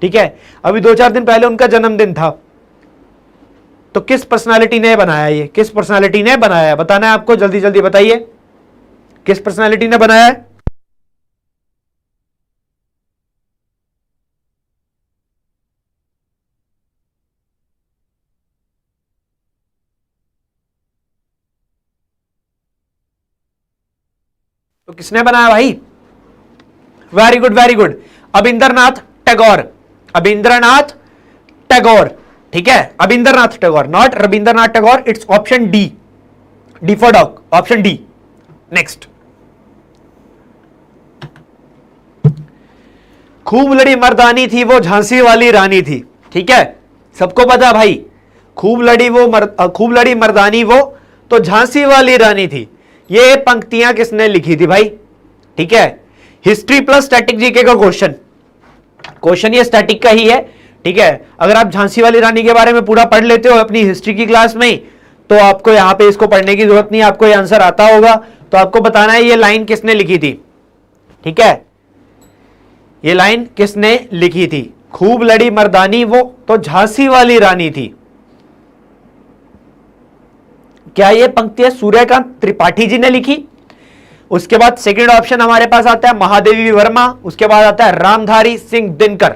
ठीक है, अभी 2-4 दिन पहले उनका जन्मदिन था। तो किस पर्सनालिटी ने बनाया? ये किस पर्सनालिटी ने बनाया? बताना है आपको, जल्दी जल्दी बताइए, किस पर्सनालिटी ने बनाया है? तो किसने बनाया भाई? Very good, very good, Abanindranath Tagore. Abanindranath Tagore, ठीक है, Abanindranath Tagore, not Rabindranath Tagore. It's option D, D for dog, option D. Next, खूब लड़ी मर्दानी थी वो झांसी वाली रानी थी, ठीक है, सबको पता भाई, खूब लड़ी मर्दानी वो तो झांसी वाली रानी थी। ये पंक्तियां किसने लिखी थी भाई? ठीक है, हिस्ट्री प्लस स्टैटिक जीके का क्वेश्चन ये स्टैटिक का ही है, ठीक है। अगर आप झांसी वाली रानी के बारे में पूरा पढ़ लेते हो अपनी हिस्ट्री की क्लास में, तो आपको यहां पे इसको पढ़ने की जरूरत नहीं, आपको ये आंसर आता होगा। तो आपको बताना है ये लाइन किसने लिखी थी, ठीक है, ये लाइन किसने लिखी थी? खूब लड़ी मर्दानी वो तो झांसी वाली रानी थी। क्या ये पंक्तियां सूर्यकांत त्रिपाठी जी ने लिखी? उसके बाद सेकंड ऑप्शन हमारे पास आता है महादेवी वर्मा, उसके बाद आता है Ramdhari Singh Dinkar.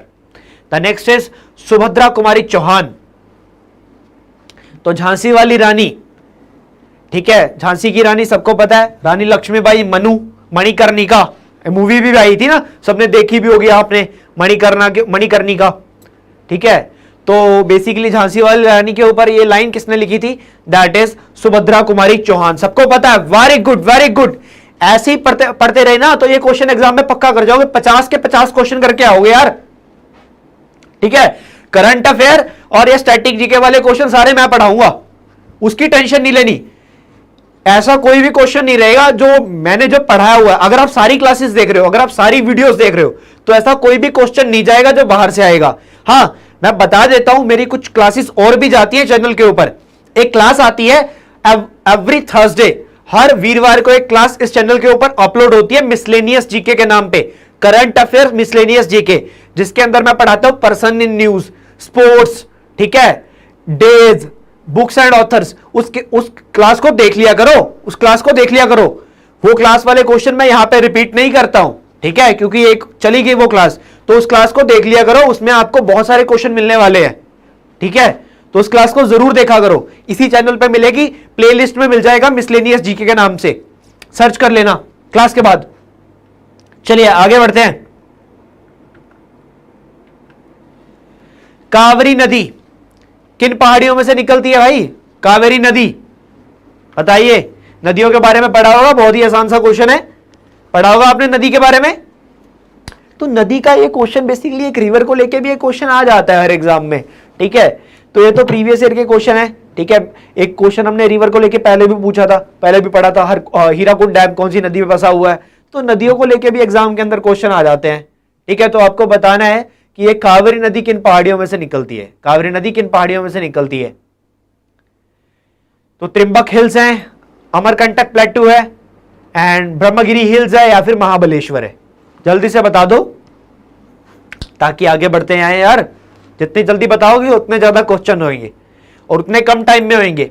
The next is Subhadra Kumari Chauhan. तो झांसी वाली रानी, ठीक है, झांसी की रानी सबको पता है, रानी लक्ष्मीबाई मणिकर्णिका, मूवी भी आई थी ना, सबने देखी भी होगी आपने, मणिकर्णिका, ठीक है। तो बेसिकली झांसी वाली रानी के ऊपर ये लाइन किसने लिखी थी? दैट इज सुभद्रा कुमारी चौहान, सबको पता है। Very good, very good. ऐसे ही पढ़ते रहे ना तो ये क्वेश्चन एग्जाम में पक्का कर जाओगे, 50 के 50 क्वेश्चन करके आओगे यार, ठीक है। करंट अफेयर और ये स्टैटिक जीके वाले क्वेश्चन सारे मैं पढ़ाऊंगा, उसकी टेंशन नहीं लेनी। ऐसा कोई भी क्वेश्चन नहीं रहेगा जो मैंने जो पढ़ाया हुआ है, अगर आप सारी क्लासेस देख रहे हो, अगर आप सारी वीडियोस देख रहे हो, तो ऐसा कोई भी क्वेश्चन नहीं जाएगा जो बाहर से आएगा। हाँ, मैं बता देता हूं, मेरी कुछ क्लासेस और भी जाती है चैनल के ऊपर। एक क्लास आती है एवरी थर्सडे, हर वीरवार को एक क्लास इस चैनल के ऊपर अपलोड होती है मिसलेनियस जीके के नाम पे, करंट अफेयर मिसलेनियस जीके, जिसके अंदर मैं पढ़ाता हूं पर्सन इन न्यूज, स्पोर्ट्स, ठीक है, डेज, बुक्स एंड ऑथर्स। उस क्लास को देख लिया करो, उस क्लास को देख लिया करो। वो क्लास वाले क्वेश्चन मैं यहां पे रिपीट नहीं करता हूं, ठीक है, क्योंकि एक चली गई वो क्लास, तो उस क्लास को देख लिया करो, उसमें आपको बहुत सारे क्वेश्चन मिलने वाले हैं, ठीक है। तो उस क्लास को जरूर देखा करो, इसी चैनल पे मिलेगी, प्लेलिस्ट में मिल जाएगा मिसलेनियस जीके के नाम से, सर्च कर लेना क्लास के बाद। चलिए आगे बढ़ते हैं। कावेरी नदी किन पहाड़ियों में से निकलती है भाई? कावेरी नदी, बताइए। नदियों के बारे में पढ़ा होगा, बहुत ही आसान सा क्वेश्चन है, पढ़ा होगा आपने नदी के बारे में। तो नदी का ये क्वेश्चन बेसिकली एक रिवर को लेके भी एक क्वेश्चन आ जाता है हर एग्जाम में, ठीक है। तो ये तो प्रीवियस ईयर के क्वेश्चन है, ठीक है। एक क्वेश्चन हमने रिवर को लेके पहले भी पूछा था, पहले भी पढ़ा था, हर हीराकुंड डैम कौन सी नदी में बसा हुआ है। तो नदियों को लेके भी एग्जाम के अंदर क्वेश्चन आ जाते हैं, ठीक है। तो आपको बताना है कि ये कावेरी नदी किन पहाड़ियों में से निकलती है, कावेरी नदी किन पहाड़ियों में से निकलती है। तो त्रिम्बक हिल्स हैं, अमरकंटक प्लेटू है, एंड ब्रह्मगिरी हिल्स है, या फिर महाबलेश्वर है। जल्दी से बता दो ताकि आगे बढ़ते हैं यार। जितनी जल्दी बताओगे उतने ज्यादा क्वेश्चन होंगे और उतने कम टाइम में होंगे,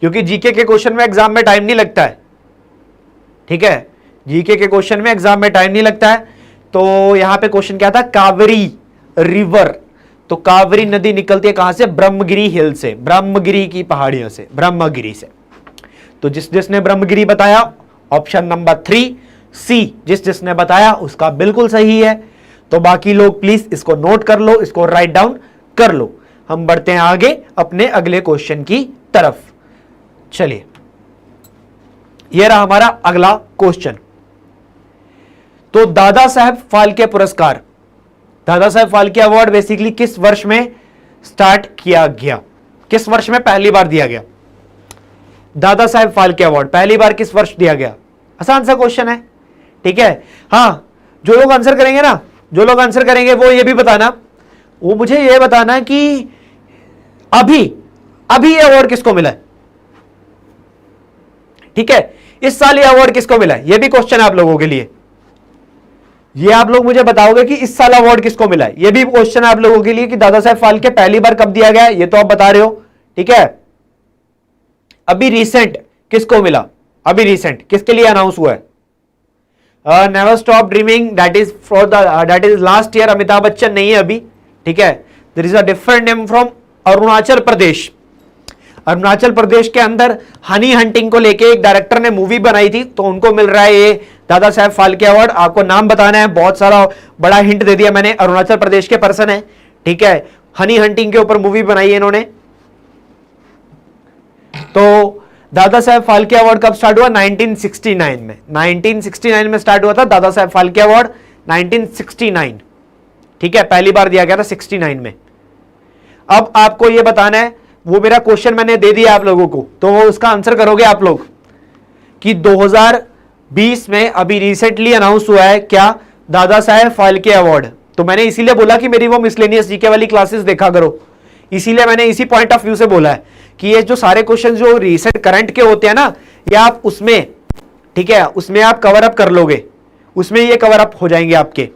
क्योंकि जीके के क्वेश्चन में एग्जाम में टाइम नहीं लगता है, ठीक है। जीके के क्वेश्चन में एग्जाम में टाइम नहीं लगता है। तो यहां पे क्वेश्चन क्या था? कावेरी रिवर। तो कावेरी नदी निकलती है कहां से? ब्रह्मगिरी हिल से, ब्रह्मगिरी की पहाड़ियों से, ब्रह्मगिरी से। तो जिसने ब्रह्मगिरी बताया ऑप्शन नंबर 3 सी, जिसने बताया उसका बिल्कुल सही है। तो बाकी लोग प्लीज इसको नोट कर लो, इसको राइट डाउन कर लो। हम बढ़ते हैं आगे अपने अगले क्वेश्चन की तरफ। चलिए, यह रहा हमारा अगला क्वेश्चन। तो दादा साहेब फाल्के पुरस्कार, दादा साहेब फाल्के अवार्ड बेसिकली किस वर्ष में स्टार्ट किया गया, किस वर्ष में पहली बार दिया गया? दादा साहेब फाल्के अवार्ड पहली बार किस वर्ष दिया गया? आसान सा क्वेश्चन है, ठीक है। हाँ, जो लोग आंसर करेंगे ना, जो लोग आंसर करेंगे वो ये भी बताना, वो मुझे ये बताना कि अभी ये अवार्ड किसको मिला है, ठीक है। इस साल ये अवार्ड किसको मिला है, ये भी क्वेश्चन है आप लोगों के लिए। ये आप लोग मुझे बताओगे कि इस साल अवार्ड किसको मिला है, ये भी क्वेश्चन है आप लोगों के लिए कि दादा साहेब फाल्के पहली बार कब दिया गया, ये तो आप बता रहे हो, ठीक है। अभी रिसेंट किसको मिला, अभी रिसेंट किसके लिए अनाउंस हुआ है? Never stop dreaming, that is last year. Amitabh Bachchan नहीं है अभी, ठीक है। There is a different name from Arunachal Pradesh. Arunachal Pradesh के अंदर हनी हंटिंग को लेके एक डायरेक्टर ने मूवी बनाई थी, तो उनको मिल रहा है ये दादा साहेब फाल्के अवार्ड। आपको नाम बताना है, बहुत सारा बड़ा हिंट दे दिया मैंने, अरुणाचल प्रदेश के पर्सन है, ठीक है। हनी हंटिंग के ऊपर मूवी बनाई है इन्होंने। तो दादा साहेब फाल्के अवार्ड कब स्टार्ट हुआ? 1969 में, 1969 में स्टार्ट हुआ था दादा साहेब फाल्के अवार्ड, 1969, ठीक है। पहली बार दिया गया था 69 में। अब आपको यह बताना है, वो मेरा क्वेश्चन मैंने दे दिया आप लोगों को, तो वो उसका आंसर करोगे आप लोग कि 2020 में अभी रिसेंटली अनाउंस हुआ है क्या? दादा साहेब फाल्के अवार्ड। तो मैंने इसीलिए बोला कि मेरी वो मिसलेनियस जीके वाली क्लासेस देखा करो, इसीलिए मैंने इसी पॉइंट ऑफ व्यू से बोला है कि ये जो सारे क्वेश्चन जो रिसेंट करंट के होते हैं ना, ये आप उसमें, ठीक है, उसमें आप कवर अप कर लोगे, उसमें ये कवर अप हो जाएंगे आपके।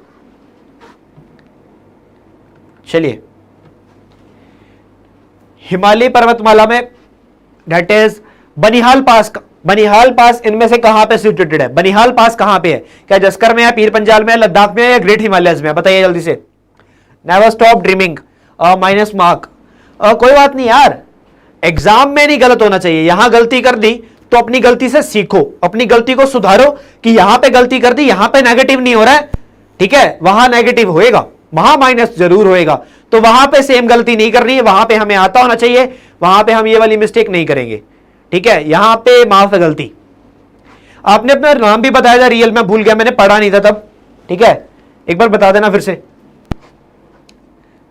चलिए, हिमालय पर्वतमाला में दैट इज बनिहाल पास बनिहाल पास इनमें से कहां पे सिचुएटेड है? बनिहाल पास कहां पे है? क्या जस्कर में है, पीर पंजाल में है, लद्दाख में है या ग्रेट हिमालयस में है? बताइए जल्दी से। Never stop dreaming, minus mark. कोई बात नहीं यार, एग्जाम में नहीं गलत होना चाहिए। यहां गलती कर दी तो अपनी गलती से सीखो, अपनी गलती को सुधारो कि यहां पे गलती कर दी, यहां पे नेगेटिव नहीं हो रहा है, ठीक है, वहां नेगेटिव होएगा, वहां माइनस जरूर होएगा, तो वहां पे सेम गलती नहीं करनी है, वहां पे हमें आता होना चाहिए, वहां पे हम ये वाली मिस्टेक नहीं करेंगे, ठीक है। यहां पे माफ है गलती। आपने अपना नाम भी बताया था, रियल में भूल गया, मैंने पढ़ा नहीं था तब, ठीक है, एक बार बता देना फिर से।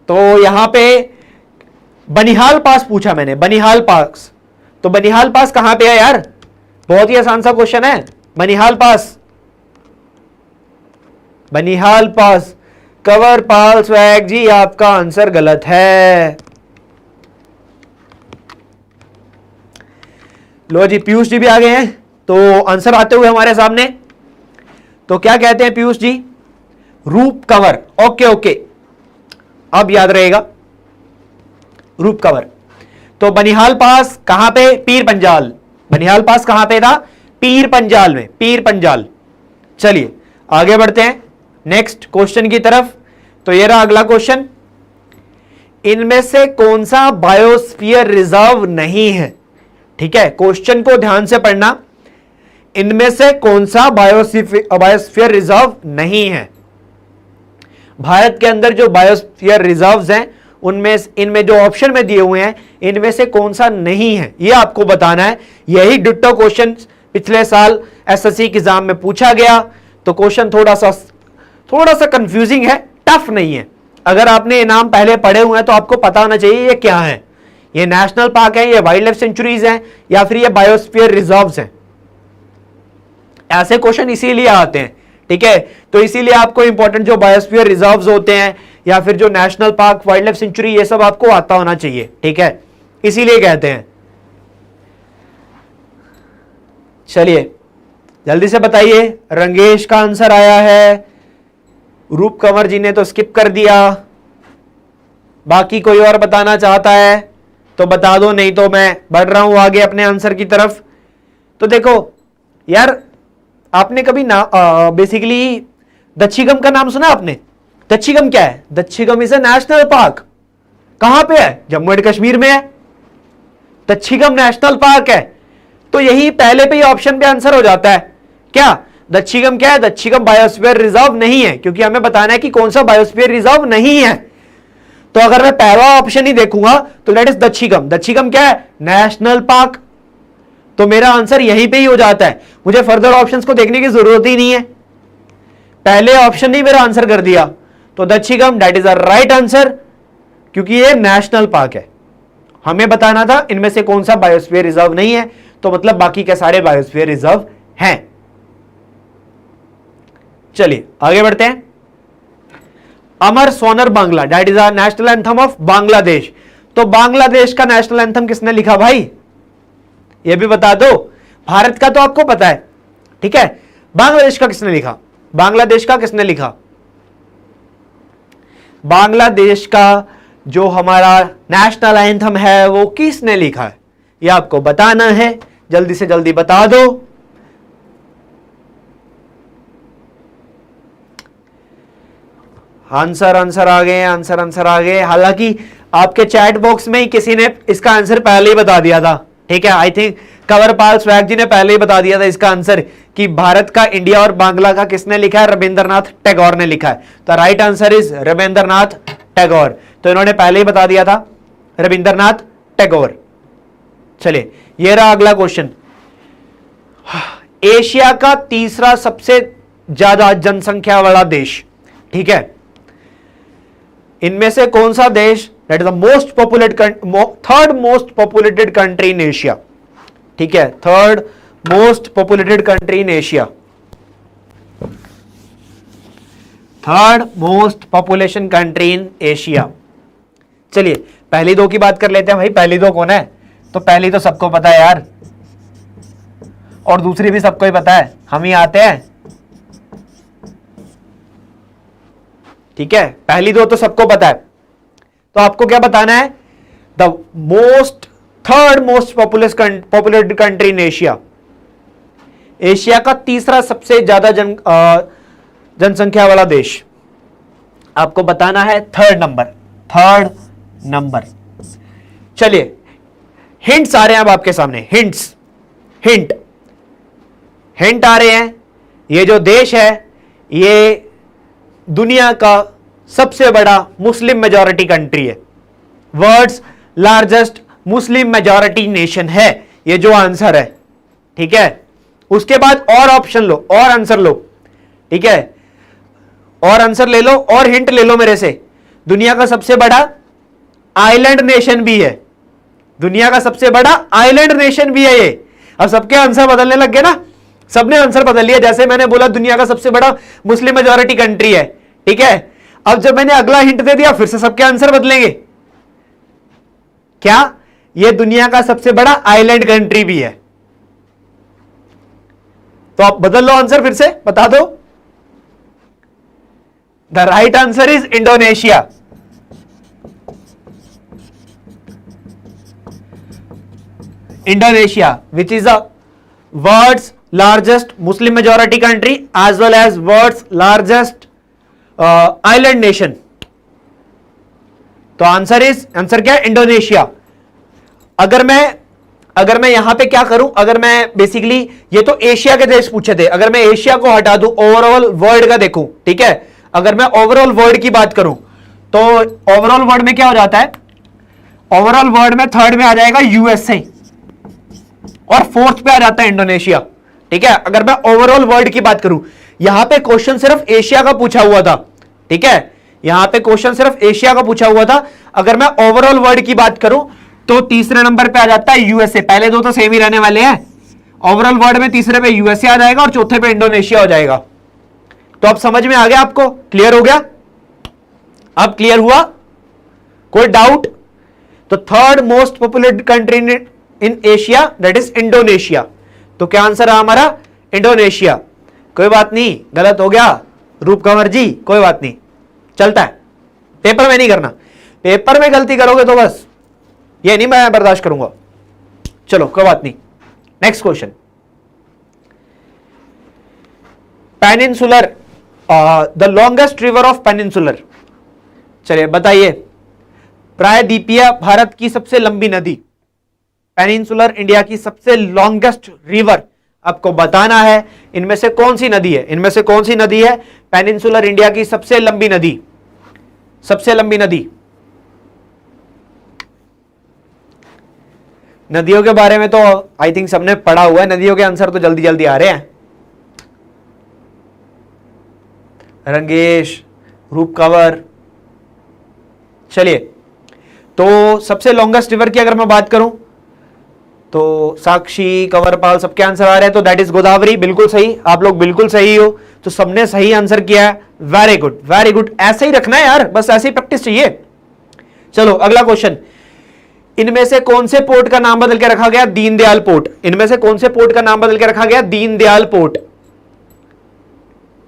तो यहां पे बनिहाल पास पूछा मैंने, बनिहाल पास, तो बनिहाल पास कहां पे है यार? बहुत ही आसान सा क्वेश्चन है, बनिहाल पास, बनिहाल पास। कवर पाल स्वैग जी, आपका आंसर गलत है। लो जी, पीयूष जी भी आ गए हैं, तो आंसर आते हुए हमारे सामने। तो क्या कहते हैं पीयूष जी? रूप कंवर। ओके ओके, अब याद रहेगा, रूप कंवर। तो बनिहाल पास कहां पे? पीर पंजाल। बनिहाल पास कहां पे था? पीर पंजाल में, पीर पंजाल। चलिए आगे बढ़ते हैं नेक्स्ट क्वेश्चन की तरफ। तो ये रहा अगला क्वेश्चन, इनमें से कौन सा बायोस्फीयर रिजर्व नहीं है? ठीक है, क्वेश्चन को ध्यान से पढ़ना, इनमें से कौन सा बायोस्फीयर रिजर्व नहीं है? भारत के अंदर जो बायोस्फीयर रिजर्व्स हैं उनमें, इनमें जो ऑप्शन में दिए हुए हैं, इनमें से कौन सा नहीं है, यह आपको बताना है। यही डिट्टो क्वेश्चन पिछले साल एसएससी के एग्जाम में पूछा गया। तो क्वेश्चन थोड़ा सा कंफ्यूजिंग है, टफ नहीं है। अगर आपने ये नाम पहले पढ़े हुए हैं तो आपको पता होना चाहिए ये क्या है, ये नेशनल पार्क है, ये वाइल्ड लाइफ सेंचुरीज हैं, या फिर ये बायोस्फीयर रिजर्व्स हैं। ऐसे क्वेश्चन इसीलिए आते हैं, ठीक है। तो इसीलिए आपको इंपॉर्टेंट जो बायोस्फीयर रिजर्व्स होते हैं या फिर जो national park, wild life sanctuary, ये सब आपको आता होना चाहिए, ठीक है, इसीलिए कहते हैं। चलिए जल्दी से बताइए, रंगेश का आंसर आया है, रूप कंवर जी ने तो स्किप कर दिया। बाकी कोई और बताना चाहता है तो बता दो, नहीं तो मैं बढ़ रहा हूं आगे अपने आंसर की तरफ। तो देखो यार, आपने कभी ना बेसिकली दच्छीगम का नाम सुना आपने? दच्छीगम क्या है? दच्छीगम इज ए नेशनल पार्क। कहां पे है? जम्मू एंड कश्मीर में है, दच्छीगम नेशनल पार्क है। तो यही पहले पे ही ऑप्शन पे आंसर हो जाता है। क्या दच्छीगम क्या है? दच्छीगम बायोस्फीयर रिजर्व नहीं है, क्योंकि हमें बताना है कि कौन सा बायोस्फीयर रिजर्व नहीं है। तो अगर मैं पहला ऑप्शन ही देखूंगा तो दैट इज दच्छीगम। दच्छीगम क्या है? National park. तो मेरा आंसर यहीं पे ही हो जाता है, मुझे फर्दर ऑप्शंस को देखने की जरूरत ही नहीं है, पहले ऑप्शन ने मेरा आंसर कर दिया। तो Dachigam that is a right answer, क्योंकि ये नेशनल पार्क है। हमें बताना था इनमें से कौन सा बायोस्फीयर रिजर्व नहीं है, तो मतलब बाकी के सारे बायोस्फीयर रिजर्व हैं। चलिए आगे बढ़ते हैं। Amar Sonar Bangla, that is a national anthem of Bangladesh. तो बांग्लादेश का नेशनल एंथम किसने लिखा भाई? ये भी बता दो। भारत का तो आपको पता है, ठीक है, बांग्लादेश का किसने लिखा? बांग्लादेश का किसने लिखा? बांग्लादेश का जो हमारा नेशनल एंथम है वो किसने लिखा है, ये आपको बताना है। जल्दी से जल्दी बता दो। आंसर आ गए, आंसर आ गए। हालांकि आपके चैट बॉक्स में ही किसी ने इसका आंसर पहले ही बता दिया था, ठीक है। आई थिंक कंवरपाल स्वैग जी ने पहले ही बता दिया था इसका आंसर, कि भारत का, इंडिया और बांग्ला का किसने लिखा है? रविंद्रनाथ टैगोर ने लिखा है। तो right answer is Rabindranath Tagore. तो इन्होंने पहले ही बता दिया था, रविंद्रनाथ टैगोर। चलिए ये रहा अगला क्वेश्चन। एशिया का तीसरा सबसे ज्यादा जनसंख्या वाला देश, ठीक है, इनमें से कौन सा देश? That is the most populated, third most populated country in Asia, ठीक है, third most populated country in Asia, third most population country in Asia. चलिए पहली दो की बात कर लेते हैं भाई। पहली दो कौन है? तो पहली तो सबको पता है यार, और दूसरी भी सबको ही पता है, हम ही आते हैं, ठीक है। पहली दो तो सबको पता है, तो आपको क्या बताना है? The third most populated country in Asia, Asia का तीसरा सबसे ज्यादा जनसंख्या वाला देश? आपको बताना है थर्ड नंबर। चलिए हिंट्स आ रहे हैं अब आपके सामने, हिंट आ रहे हैं। ये जो देश है ये दुनिया का सबसे बड़ा मुस्लिम मेजॉरिटी कंट्री है, world's largest Muslim majority nation है, ये जो आंसर है। ठीक है, उसके बाद और ऑप्शन लो और आंसर लो। ठीक है, और आंसर ले लो और हिंट ले लो मेरे से। दुनिया का सबसे बड़ा आइलैंड नेशन भी है, दुनिया का सबसे बड़ा आइलैंड नेशन भी है ये। अब सबके आंसर बदलने लग गए ना, सबने आंसर बदल लिया। जैसे मैंने बोला दुनिया का सबसे बड़ा मुस्लिम मेजॉरिटी कंट्री है, ठीक है, अब जब मैंने अगला हिंट दे दिया फिर से सबके आंसर बदलेंगे। क्या ये दुनिया का सबसे बड़ा आइलैंड कंट्री भी है? तो आप बदल लो आंसर, फिर से बता दो। The right answer is Indonesia. Indonesia, which is the world's largest Muslim majority country as well as world's largest island nation. तो आंसर क्या है? इंडोनेशिया। अगर मैं यहां पे क्या करूं, अगर मैं बेसिकली ये तो एशिया के देश पूछे थे, अगर मैं एशिया को हटा दूं ओवरऑल वर्ल्ड का देखूं, ठीक है, अगर मैं ओवरऑल वर्ल्ड की बात करूं तो ओवरऑल वर्ल्ड में क्या हो जाता है? ओवरऑल वर्ल्ड में थर्ड में आ जाएगा यूएसए और फोर्थ पे आ जाता है इंडोनेशिया। ठीक है, अगर मैं ओवरऑल वर्ल्ड की बात करूं, यहां पे क्वेश्चन सिर्फ एशिया का पूछा हुआ था। ठीक है, यहां पे क्वेश्चन सिर्फ एशिया का पूछा हुआ था। अगर मैं ओवरऑल वर्ल्ड की बात करूं तो तीसरे नंबर पे आ जाता है यूएसए। पहले दो तो सेम ही रहने वाले हैं। ओवरऑल वर्ल्ड में तीसरे पे यूएसए आ जाएगा और चौथे पे इंडोनेशिया हो जाएगा। तो अब समझ में आ गया आपको? क्लियर हो गया? अब क्लियर हुआ? कोई डाउट? तो third most populated country in Asia that is Indonesia. तो क्या आंसर है हमारा? इंडोनेशिया। कोई बात नहीं, गलत हो गया रूप कंवर जी, कोई बात नहीं, चलता है। पेपर में नहीं करना, पेपर में गलती करोगे तो बस ये नहीं मैं बर्दाश्त करूंगा। चलो कोई बात नहीं। Next question, peninsular, the longest river of peninsular. चलिए बताइए, प्रायद्वीपीय भारत की सबसे लंबी नदी, पेनिनसुलर इंडिया की सबसे लॉन्गेस्ट रिवर, आपको बताना है इनमें से कौन सी नदी है? इनमें से कौन सी नदी है पेनिनसुलर इंडिया की सबसे लंबी नदी? सबसे लंबी नदी। नदियों के बारे में तो आई थिंक सबने पढ़ा हुआ है, नदियों के आंसर तो जल्दी जल्दी आ रहे हैं। रंगेश, रूप कंवर, चलिए, तो सबसे लॉन्गेस्ट रिवर की अगर मैं बात करूं तो साक्षी, कंवरपाल, सबके आंसर आ रहे हैं। तो दैट इज गोदावरी, बिल्कुल सही, आप लोग बिल्कुल सही हो। तो सबने सही आंसर किया है, वेरी गुड वेरी गुड। ऐसे ही रखना है यार, बस ऐसे ही प्रैक्टिस चाहिए। चलो अगला क्वेश्चन, इनमें से कौन से पोर्ट का नाम बदल के रखा गया? दीनदयाल पोर्ट। इनमें से कौन से पोर्ट का नाम बदल के रखा गया? दीनदयाल पोर्ट।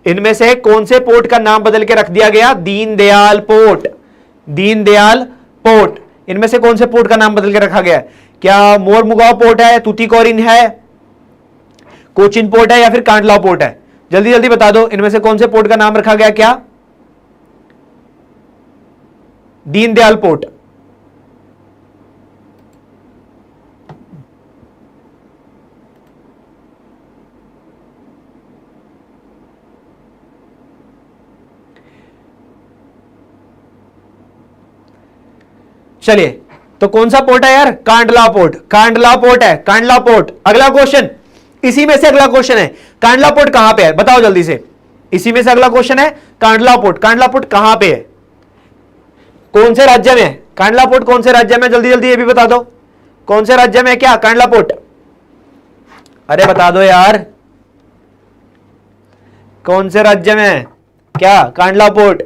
इनमें से कौन से पोर्ट का नाम बदल के रख दिया गया? दीनदयाल पोर्ट। दीनदयाल पोर्ट। इनमें से कौन से पोर्ट का नाम बदल के रखा गया? क्या मोरमुगांव पोर्ट है, तूतीकोरिन है, कोचिन पोर्ट है या फिर कांडला पोर्ट है? जल्दी जल्दी बता दो, इनमें से कौन से पोर्ट का नाम रखा गया? क्या? दीनदयाल पोर्ट। चलिए, तो कौन सा पोर्ट है यार? कांडला पोर्ट। कांडला पोर्ट है, कांडला पोर्ट। अगला क्वेश्चन, इसी में से अगला क्वेश्चन है, कांडला पोर्ट कहां पे है? बताओ जल्दी से। इसी में से अगला क्वेश्चन है, कांडला पोर्ट। कांडला पोर्ट कहां पे है? कौन से राज्य में है कांडला पोर्ट? कौन से राज्य में? जल्दी जल्दी ये भी बता दो, कौन से राज्य में है क्या कांडला पोर्ट? अरे बता दो यार, कौन से राज्य में है क्या कांडला पोर्ट?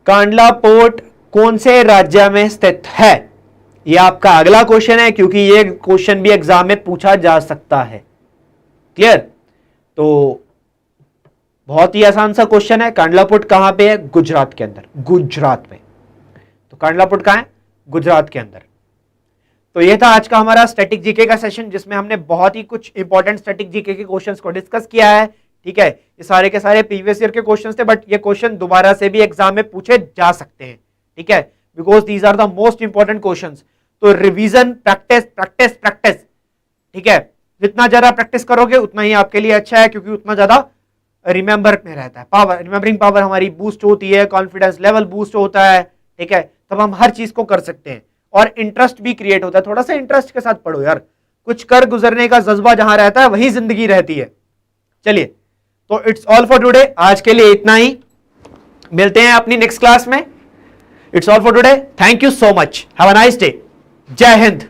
कांडला पोर्ट कौन से राज्य में स्थित है? यह आपका अगला क्वेश्चन है, क्योंकि यह क्वेश्चन भी एग्जाम में पूछा जा सकता है। क्लियर? तो बहुत ही आसान सा क्वेश्चन है। कांडला पोर्ट कहां पे है? गुजरात के अंदर, गुजरात में। तो कांडला पोर्ट कहां है? गुजरात के अंदर। तो ये था आज का हमारा स्टैटिक जीके का सेशन, जिसमें हमने बहुत ही कुछ इंपॉर्टेंट स्टैटिक जीके के क्वेश्चंस को डिस्कस किया है। ठीक है, ये सारे के सारे प्रीवियस ईयर के क्वेश्चंस थे, बट ये क्वेश्चन दोबारा से भी एग्जाम में पूछे जा सकते हैं। ठीक है, because these are the most important questions. तो रिवीजन, प्रैक्टिस प्रैक्टिस प्रैक्टिस। ठीक है, जितना ज्यादा प्रैक्टिस करोगे उतना ही आपके लिए अच्छा है, क्योंकि उतना ज्यादा रिमेंबर में रहता है, पावर, रिमेंबरिंग पावर हमारी बूस्ट होती है, कॉन्फिडेंस लेवल बूस्ट होता है। ठीक है, तब हम हर चीज को कर सकते हैं और इंटरेस्ट भी क्रिएट होता है। थोड़ा सा इंटरेस्ट के साथ पढ़ो यार, कुछ कर गुजरने का जज्बा जहां रहता है वही जिंदगी रहती है। चलिए, तो इट्स ऑल फॉर टुडे, आज के लिए इतना ही, मिलते हैं अपनी नेक्स्ट क्लास में। It's all for today, thank you so much, have a nice day, जय हिंद।